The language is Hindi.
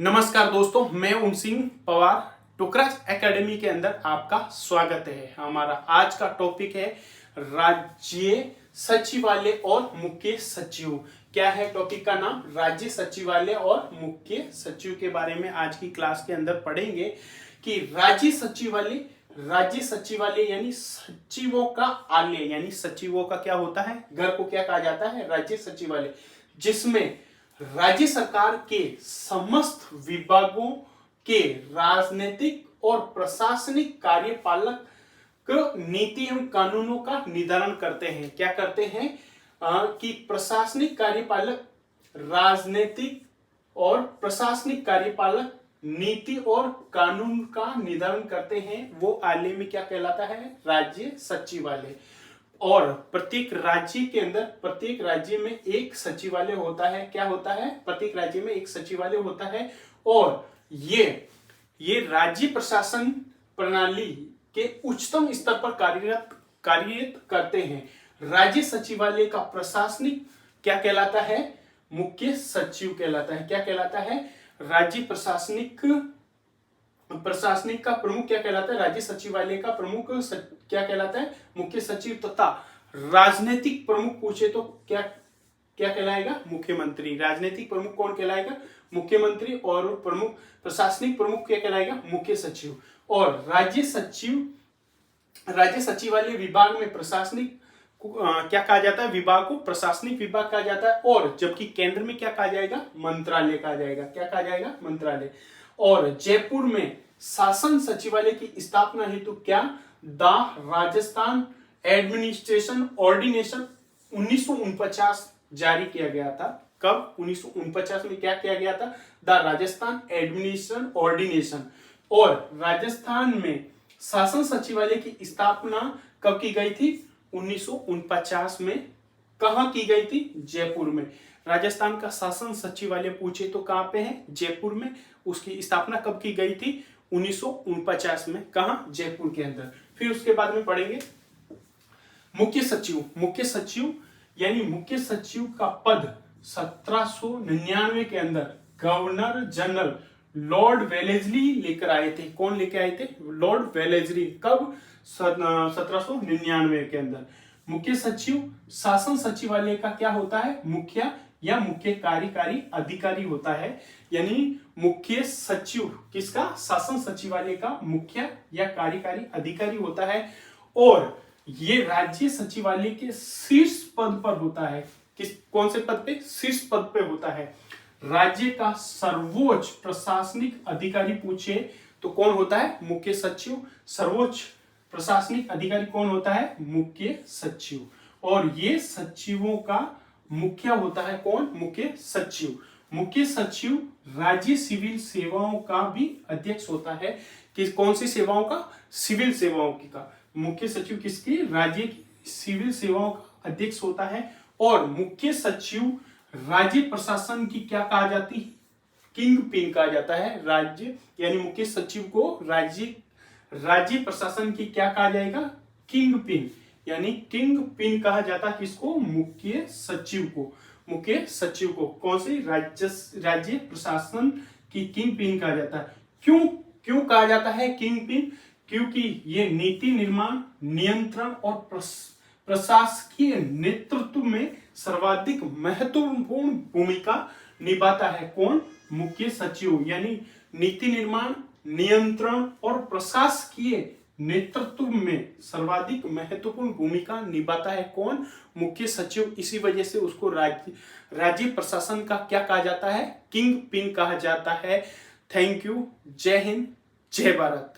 नमस्कार दोस्तों, मैं उन सिंह पवार टोकराज एकेडमी के अंदर आपका स्वागत है। हमारा आज का टॉपिक है राज्य सचिवालय और मुख्य सचिव। क्या है टॉपिक का नाम? राज्य सचिवालय और मुख्य सचिव के बारे में आज की क्लास के अंदर पढ़ेंगे कि राज्य सचिवालय यानी सचिवों का आलय, यानी सचिवों का क्या होता है, घर को क्या कहा जाता है? राज्य सचिवालय, जिसमें राज्य सरकार के समस्त विभागों के राजनीतिक और प्रशासनिक कार्यपालक नीति एवं कानूनों का निर्धारण करते हैं। क्या करते हैं कि प्रशासनिक कार्यपालक, राजनीतिक और प्रशासनिक कार्यपालक नीति और कानून का निर्धारण करते हैं। वो आलय में क्या कहलाता है? राज्य सचिवालय। और प्रत्येक राज्य के अंदर, प्रत्येक राज्य में एक सचिवालय होता है। क्या होता है? प्रत्येक राज्य में एक सचिवालय होता है। और ये राज्य प्रशासन प्रणाली के उच्चतम स्तर पर कार्यरत करते हैं। राज्य सचिवालय का प्रशासनिक क्या कहलाता है? मुख्य सचिव कहलाता है। क्या कहलाता है? राज्य प्रशासनिक का प्रमुख क्या कहलाता है? राज्य सचिवालय का प्रमुख क्या कहलाता है? मुख्य सचिव। तथा राजनीतिक प्रमुख पूछे तो क्या कहलाएगा? मुख्यमंत्री। राजनीतिक प्रमुख कौन कहलाएगा? मुख्यमंत्री। और प्रमुख, प्रशासनिक प्रमुख क्या कहलाएगा? मुख्य सचिव। और राज्य सचिवालय विभाग में प्रशासनिक क्या कहा जाता है? विभाग को प्रशासनिक विभाग कहा जाता है। और जबकि केंद्र में क्या कहा जाएगा? मंत्रालय कहा जाएगा। क्या कहा जाएगा? मंत्रालय। और जयपुर में शासन सचिवालय की स्थापना हेतु क्या द राजस्थान एडमिनिस्ट्रेशन ऑर्डिनेशन 1949 जारी किया गया था। कब? 1949 में क्या किया गया था? The Rajasthan administration ordination. और राजस्थान में शासन सचिवालय की स्थापना कब की गई थी? 1949 में। कहां की गई थी? जयपुर में। राजस्थान का शासन सचिवालय पूछे तो कहां पे है? जयपुर में। उसकी स्थापना कब की गई थी? 1949 में। कहां? जयपुर के अंदर। फिर उसके बाद में पढ़ेंगे मुख्य सचिव। मुख्य सचिव यानी मुख्य सचिव का पद 1799 के अंदर गवर्नर जनरल लॉर्ड वेलेस्ली लेकर आए थे। कौन लेकर आए थे? Lord Wellesley. कब? 1799 के अंदर। मुख्य सचिव शासन सचिवालय का क्या होता है? मुखिया या मुख्य कार्यकारी अधिकारी होता है। यानी मुख्य सचिव किसका? शासन सचिवालय का मुखिया या कार्यकारी अधिकारी होता है। और ये राज्य सचिवालय के शीर्ष पद पर होता है। कौन से पद पे? शीर्ष पद पे होता है। राज्य का सर्वोच्च प्रशासनिक अधिकारी पूछे तो कौन होता है? मुख्य सचिव। सर्वोच्च प्रशासनिक अधिकारी कौन होता है? मुख्य सचिव। और ये सचिवों का मुखिया होता है कौन? मुख्य सचिव। मुख्य सचिव राज्य सिविल सेवाओं का भी अध्यक्ष होता है। कौन सी सेवाओं का? सिविल सेवाओं की का। मुख्य सचिव किसकी? राज्य की सिविल सेवाओं का अध्यक्ष होता है। और मुख्य सचिव राज्य प्रशासन की क्या कहा जाती है? किंग पिन कहा जाता है। राज्य यानी मुख्य सचिव को राज्य प्रशासन की क्या कहा जाएगा? King pin. यानी किंग पिन कहा जाता है किसको? मुख्य सचिव को। मुख्य सचिव को कौन सी? राज्य प्रशासन की किंग पिन कहा जाता है। क्यों कहा जाता है किंग पिन? क्योंकि ये नीति निर्माण, नियंत्रण और प्रशासकीय नेतृत्व में सर्वाधिक महत्वपूर्ण भूमिका निभाता है। कौन? मुख्य सचिव। यानी नीति निर्माण, नियंत्रण और प्रशासकीय नेतृत्व में सर्वाधिक महत्वपूर्ण भूमिका निभाता है। कौन? मुख्य सचिव। इसी वजह से उसको राज्य प्रशासन का क्या कहा जाता है? किंग पिन कहा जाता है। Thank you. जय हिंद, जय भारत।